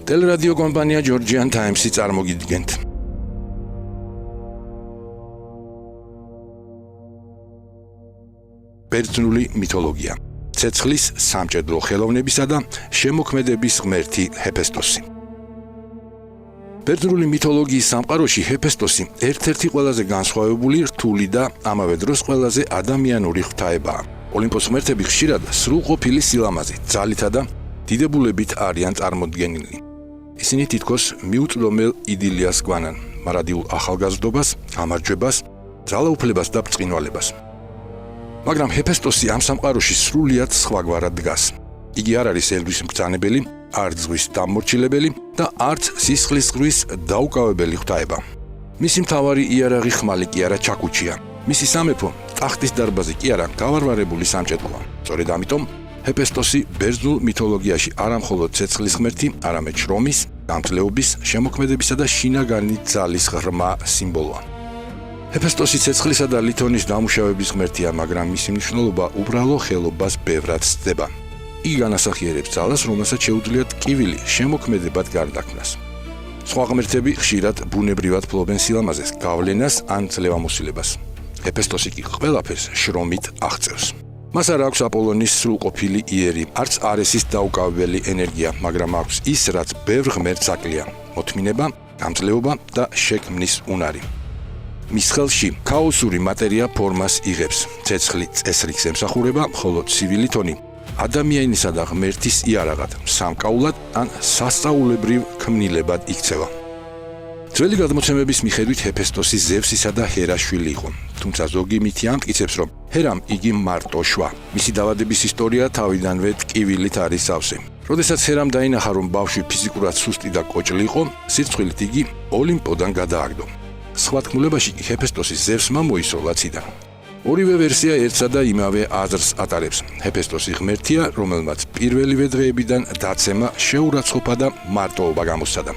ტელერადიო კომპანია Georgian Times-ი წარმოგიდგენთ. ბერძნული მითოლოგია. ცეცხლის, სამჭედლო ხელოვნებისა და შემოქმედების ღმერთი ჰეფესტოსი. ბერძნული მითოლოგიის სამყაროში ჰეფესტოსი ერთ-ერთი ყველაზე განსხვავებული, რთული და ამავე დროს ყველაზე ადამიანური ღვთაებაა. ოლიმპოს ღმერთები ხშირად სრულყოფილი სილამაზით, ძალითა და დიდებულებით არიან წარმოდგენილი. ისინი თითქოს მიუწვდომელ იდილიას გვანან, მარადიულ ახალგაზრდობას, გამარჯვებას, ძალაუფლებას და ბრწყინვალებას. მაგრამ ჰეფესტოსი ამ სამყაროში სრულიად სხვაგვარად დგას. იგი არ არის ელვის მბრძანებელი, არც ზღვის დამმორჩილებელი და არც სისხლისღვრვის დაუკავებელი ღვთაება. მისი მთავარი იარაღი ხმალი კი არა ჩაქუჩია. მისი სამეფო ტახტის დარბაზი კი არა გავარვარებული სამჭედლოა. სწორედ ამიტომ ჰეფესტოსი ბერძნულ მითოლოგიაში არა მხოლოდ ცეცხლის ღმერთი, არამედ შრომის, გამძლეობის, შემოქმედებისა და შინაგანი ძალის ღრმა სიმბოლოა. ჰეფესტოსი ცეცხლისა და ლითონის დამუშავების ღმერთია, მაგრამ მისი მნიშვნელობა უბრალო ხელობას ბევრად სცდება. იგი განასახიერებს ძალას, რომელსაც შეუძლია ტკივილი შემოქმედებად გარდაქმნას. სხვა ღმერთები ხშირად ბუნებრივად ფლობენ სილამაზეს, გავლენას ან ძლევამოსილებას. ჰეფესტოსი კი ყველაფერს შრომით აღწევს. მას არ აქვს აპოლონის სრულყოფილი იერი, არც არესის დაუკავებელი ენერგია, მაგრამ აქვს ის, რაც ბევრ ღმერთს აკლია: მოთმინება, გამძლეობა და შექმნის უნარი. მის ხელში ქაოსური მატერია ფორმას იღებს, ცეცხლი წესრიგს ემსახურება, ხოლო ცივი ლითონი ადამიანისა და ღმერთის იარაღად, სამკაულად ან სასწაულებრივ ქმნილებად იქცევა. ძველი გადმოცემების მიხედვით ჰეფესტოსი ზევსისა და ჰერას შვილი იყო, თუმცა ზოგი მითი ამტკიცებს, რომ ჰერამ იგი მარტო შვა. მისი დაავადების ისტორია თავიდანვე ტკივილით არის სავსე. როდესაც ჰერამ დაინახა, რომ ბავშვი ფიზიკურად სუსტი და კოჭლი იყო, სირცხვილით იგი ოლიმპოდან გადააგდო. სხვა თქმულებაში კი ჰეფესტოსი ზევსმა მოისოლა ციდან. ორივე ვერსია ერთსა და იმავე აზრს ატარებს. ჰეფესტოსი ღმერთია, რომელმაც პირველივე დღეებიდან დაცემა, შეურაცხყოფა და მარტოობა გამოსცადა.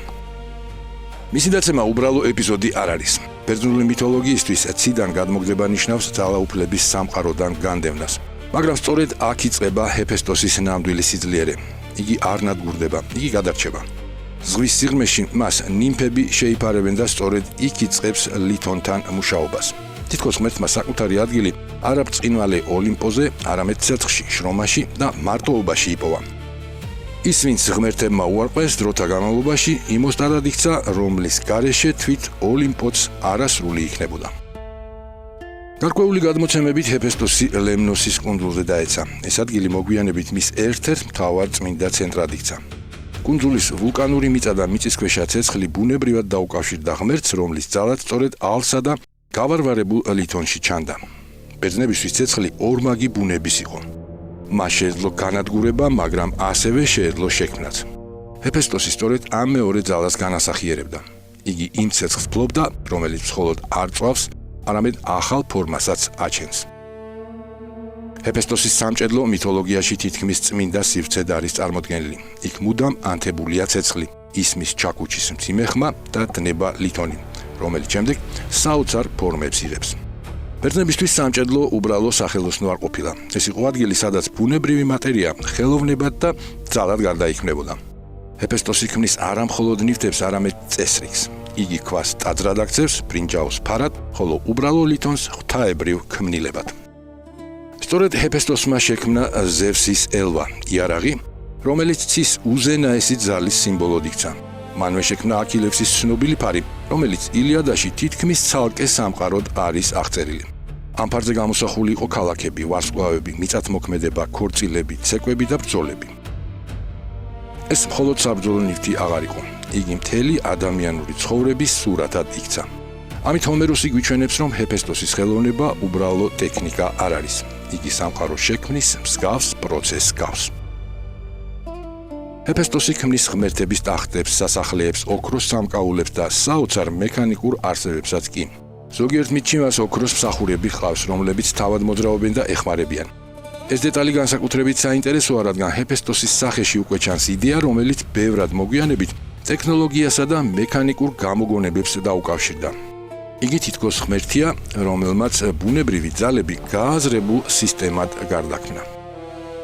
მისი დაცემა უბრალო ეპიზოდი არ არის. ბერძნული მითოლოგიისთვის ციდან გადმოგდება ნიშნავს ძალაუფლების სამყაროდან განდევნას. მაგრამ სწორედ აქ იწყება ჰეფესტოსის ნამდვილი სიძლიერე. იგი არ ნადგურდება, იგი გადარჩება. ზღვის სიღრმეში მას ნიმფები შეიფარებენ და სწორედ იქ იწყებს ლითონთან მუშაობას. თითქოს ღმერთმა საკუთარი ადგილი არა ბრწყინვალე ოლიმპოზე, არამედ ცეცხლში, შრომაში და მარტოობაში იპოვა. ის, ვინც ღმერთებმა უარყვეს, დროთა განმავლობაში იმოსტარად იქცა, რომლის გარეშე თვით ოლიმპოც არასრული იქნებოდა. გარკვეული გადმოცემებით ჰეფესტოსი ლემნოსის კუნძულზე დაეცა. ეს ადგილი მოგვიანებით მის ერთ-ერთ მთავარ წმინდა ცენტრად იქცა. კუნძულის ვულკანური მიწა და მიწისქვეშა ცეცხლი ბუნებრივად დაუკავშირდა ღმერთს, რომლის ძალაც სწორედ ალსა და გავარვარებულ ლითონში ჩანდა. ბერძნებისთვის ცეცხლი ორმაგი ბუნების იყო. მას შეეძლო განადგურება, მაგრამ ასევე შეეძლო შექმნაც. ჰეფესტოსი სწორედ ამ მეორე ძალას განასახიერებდა. იგი იმ ცეცხლს ფლობდა, რომელიც მხოლოდ არ წვავს, არამედ ახალ ფორმასაც აჩენს. ჰეფესტოსის სამჭედლო მითოლოგიაში თითქმის წმინდა სივრცედ არის წარმოდგენილი. იქ მუდამ ანთებულია ცეცხლი, ისმის ჩაქუჩის მძიმე ხმა და დნება ლითონი, რომელიც შემდეგ საოცარ ფორმებს იღებს. ბერძნებისთვის სამჭედლო უბრალო სახელოსნო არ ყოფილა. ეს იყო ადგილი, სადაც ბუნებრივი მატერია ხელოვნებად და ძალად გარდაიქმნებოდა. ჰეფესტოსი ქმნის არა მხოლოდ ნივთებს, არამედ წესრიგს. იგი ქვას ტაძრად აქცევს, ბრინჯაოს ფარად, ხოლო უბრალო ლითონს ღვთაებრივ ქმნილებად. სწორედ ჰეფესტოსმა შექმნა ზევსის ელვა, იარაღი, რომელიც ცის უზენაესი ძალის სიმბოლოდ იქცა. მანვე შექმნა აქილევსის ცნობილი ფარი, რომელიც ილიადაში თითქმის ცალკე სამყაროდ არის აღწერილი. ამ ფარზე გამოსახული იყო ქალაქები, ვარსკვლავები, მიწათმოქმედება, ქორწილები, ცეკვები და ბრძოლები. ეს მხოლოდ საბრძოლო ნივთი აღარ იყო. იგი მთელი ადამიანური ცხოვრების სურათად იქცა. ამით ჰომეროსი გვიჩვენებს, რომ ჰეფესტოსის ხელოვნება უბრალო ტექნიკა არ არის. იგი სამყაროს შექმნის მსგავს პროცესს გავს. ჰეფესტოსი ქმნის ღმერთების ტახტებს, სასახლეებს, ოქროს სამკაულებს და საოცარ მექანიკურ არსებებსაც კი. ზოგიერთ მითში მას ოქროს მსახურები ჰყავს, რომლებიც თავად მოძრაობენ და ეხმარებიან. ეს დეტალი განსაკუთრებით საინტერესოა, რადგან ჰეფესტოსის სახეში უკვე ჩანს იდეა, რომელიც ბევრად მოგვიანებით ტექნოლოგიასა და მექანიკურ გამოგონებებს დაუკავშირდა. იგი თითქოს ღმერთია, რომელმაც ბუნებრივი ძალები გააზრებულ სისტემად გარდაქმნა.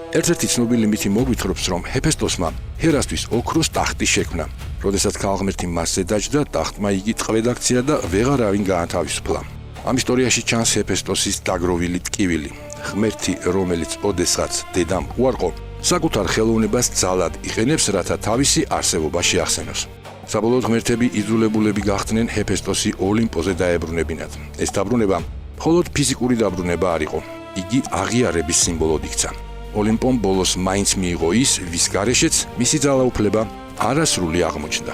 ერთ-ერთი ცნობილი მითი მოგვითხრობს, რომ ჰეფესტოსმა ჰერასთვის ოქროს ტახტი შექმნა. როდესაც ქალღმერთი მასზე დაჯდა, ტახტმა იგი ტყვედ-აქცია და ვეღარავინ გაათავისუფლა. ამ ისტორიაში ჩანს ჰეფესტოსის დაგროვილი ტკივილი. ღმერთი, რომელიც ოდესღაც დედამ უარყო, საკუთარ ხელოვნებას ძალად იყენებს, რათა თავისი არსებობა შეახსენოს. საბოლოოდ ღმერთები იძულებულები გახდნენ ჰეფესტოსი ოლიმპოზე დაებრუნებინათ. ეს დაბრუნება მხოლოდ ფიზიკური დაბრუნება არ იყო. იგი აღიარების სიმბოლოდ იქცა. ოლიმპომ ბოლოს მაინც მიიღო ის, ვის გარეშეც მისი ძალაუფლება არასრული აღმოჩნდა.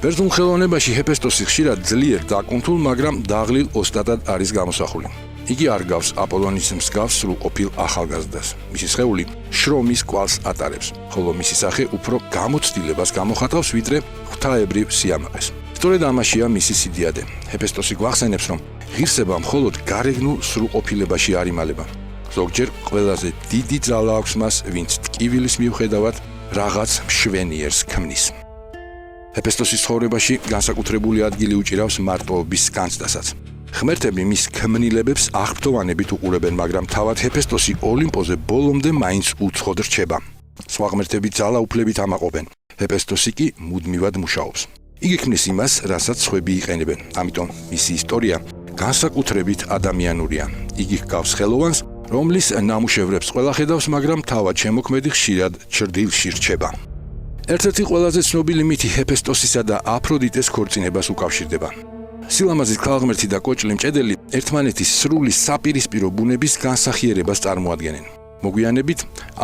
ბერძნულ ხელოვნებაში ჰეფესტოსი ხშირად ძლიერ დაკუნთულ, მაგრამ დაღლილ ოსტატად არის გამოსახული. იგი არ გავს აპოლონის მსგავს სრულყოფილ ახალგაზრდას. მისი სხეული შრომის კვალს ატარებს, ხოლო მისი სახე უფრო გამოცდილებას გამოხატავს, ვიდრე ღვთაებრივ სიამაყეს. სწორედ ამაშია მისი სიდიადე. ჰეფესტოსი გვახსენებს, რომ ღირსება მხოლოდ გარეგნულ სრულყოფილებაში არ იმალება. ზოგჯერ ყველაზე დიდი ძალა აქვს მას, ვინც ტკივილის მიუხედავად რაღაც მშვენიერს ქმნის. ჰეფესტოსის ცხოვრებაში განსაკუთრებული ადგილი უჭირავს მარტოობის განცდასაც. ღმერთები მის ქმნილებებს აღფრთოვანებით უყურებენ, მაგრამ თავად ჰეფესტოსი ოლიმპოზე ბოლომდე მაინც უცხოდ რჩება. სხვა ღმერთები ძალაუფლებით ამაყობენ. ჰეფესტოსი კი მუდმივად მუშაობს. იგი ქმნის იმას, რასაც სხვები იყენებენ. ამიტომ მისი ისტორია განსაკუთრებით ადამიანურია. იგი ჰგავს ხელოვანს, რომლის ნამუშევრებს ყველა ხედავს, მაგრამ თავად შემოქმედი ხშირად ჩრდილში რჩება. ერთ-ერთი ყველაზე ცნობილი მითი ჰეფესტოსისა და აფროდიტეს ქორწინებას უკავშირდება. სილამაზის ქალღმერთი და კოჭლი მჭედელი ერთმანეთის სრული საპირისპირო ბუნების განსახიერებას წარმოადგენენ. მოგვიანებით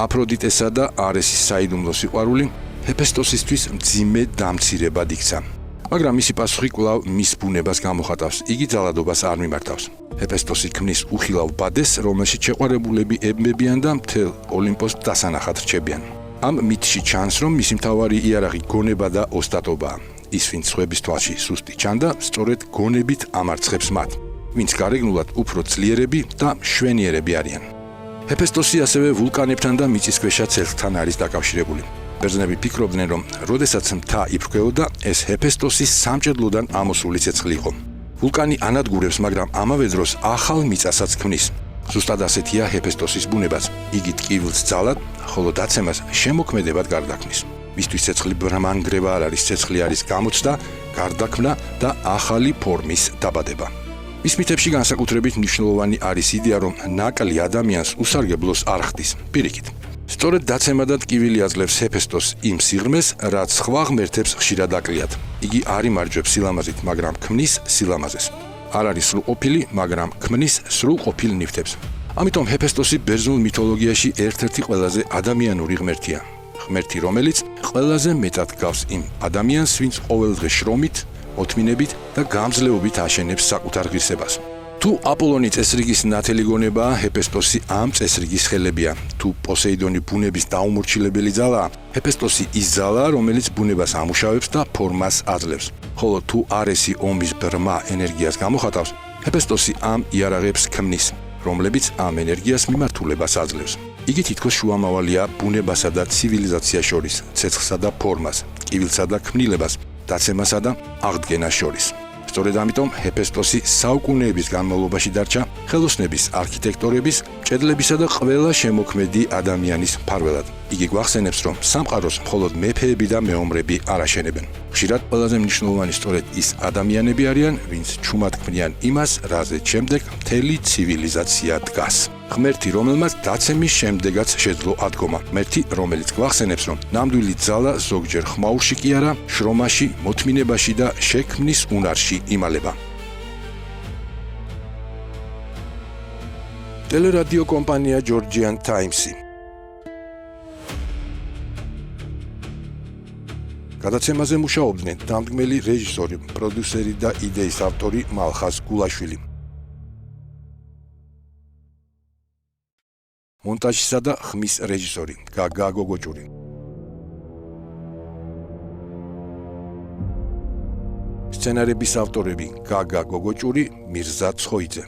აფროდიტესა და არესის საიდუმლო სიყვარული ჰეფესტოსისთვის მძიმე დამცირებად იქცა. მაგრამ მისი პასუხი კვლავ მის ბუნებას გამოხატავს. იგი ძალადობას არ მიმართავს. ჰეფესტოსი ქმნის უხილავ ბადეს, რომელშიც შეყვარებულები ებმებიან და მთელ ოლიმპოს დასანახად რჩებიან. ამ მითში ჩანს, რომ მისი მთავარი იარაღი გონება და ოსტატობაა. ის, ვინც სხვების თვალში სუსტი ჩანდა, სწორედ გონებით ამარცხებს მათ, ვინც გარეგნულად უფრო ძლიერები და მშვენიერები არიან. ჰეფესტოსი ასევე ვულკანებთან და მიწისქვეშა ცელთან არის დაკავშირებული. ბერძნები ფიქრობდნენ, რომ როდესაც მთა იფრქვეოდა, ეს ჰეფესტოსის სამჭედლოდან ამოსული ცეცხლი იყო. ვულკანი ანადგურებს, მაგრამ ამავე დროს ახალ მიწასაც ქმნის. ზუსტად ასეთია ჰეფესტოსის ბუნებაც. იგი ტკივილს ძალად, ხოლო დაცემას შემოქმედებად გარდაქმნის. მისთვის ცეცხლი ბრმანგრევა არ არის, ცეცხლი არის გამოცდა, გარდაქმნა და ახალი ფორმის დაბადება. მის მითებში განსაკუთრებით მნიშვნელოვანი არის იდეა, რომ ნაკლი ადამიანს უსარგებლოს არ ხდის. პირიქით, სწორედ დაცემა და ტკივილი აძლევს ჰეფესტოს იმ სიღრმეს, რაც სხვა ღმერთებს ხშირად აკლიათ. იგი არ იმარჯვებს სილამაზით, მაგრამ ქმნის სილამაზეს. არ არის სრულყოფილი, მაგრამ ქმნის სრულყოფილ ნივთებს. ამიტომ ჰეფესტოსი ბერძნულ მითოლოგიაში ერთ-ერთი ყველაზე ადამიანური ღმერთია. ღმერთი, რომელიც ყველაზე მეტად გავს იმ ადამიანს, ვინც ყოველდღე შრომით, მოთმინებით და გამძლეობით აშენებს საკუთარ ღირსებას. თუ აპოლონი წესრიგის ნათელი გონებაა, ჰეფესტოსი ამ წესრიგის ხელებია. თუ პოსეიდონი ბუნების დაუმორჩილებელი ძალაა, ჰეფესტოსი ის ძალაა, რომელიც ბუნებას ამუშავებს და ფორმას აძლევს. ხოლო თუ არესი ომის ბრმა ენერგიას გამოხატავს, ჰეფესტოსი ამ იარაღებს ქმნის, რომლებიც ამ ენერგიას მიმართულებას აძლევს. იგი თითქოს შუამავალია ბუნებასა და ცივილიზაციას შორის, ცეცხლსა და ფორმას, ტკივილსა და ქმნილებას, დაცემასა და აღდგენას შორის. სწორედ ამიტომ ჰეფესტოსი საუკუნეების განმავლობაში დარჩა ხელოსნების, არქიტექტორების, მჭედლებისა და ყველა შემოქმედი ადამიანის მფარველად. იგი გვახსენებს, რომ სამყაროს მხოლოდ მეფეები და მეომრები არ აშენებენ. ხშირად ყველაზე მნიშვნელოვანი სწორედ ის ადამიანები არიან, ვინც ჩუმად ქმნიან იმას, რაზეც შემდეგ მთელი ცივილიზაცია დგას. ღმერთი, რომელმაც დაცემის შემდეგაც შეძლო ადგომა. ღმერთი, რომელიც გვახსენებს, რომ ნამდვილი ძალა ზოგჯერ ხმაურში კი არა, შრომაში, მოთმინებაში და შექმნის უნარში იმალება. ტელერადიო კომპანია Georgian Times-ი გადაცემაზე მუშაობდნენ დამდგმელი რეჟისორი, პროდიუსერი და იდეის ავტორი მალხაზ გულაშვილი. მონტაჟისა და ხმის რეჟისორი გაგა გოგოჭური. სცენარების ავტორები გაგა გოგოჭური, მირზა ცხოიძე.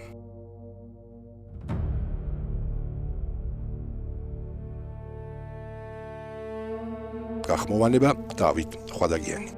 გახმოვანება დავით ხვადაგიანი.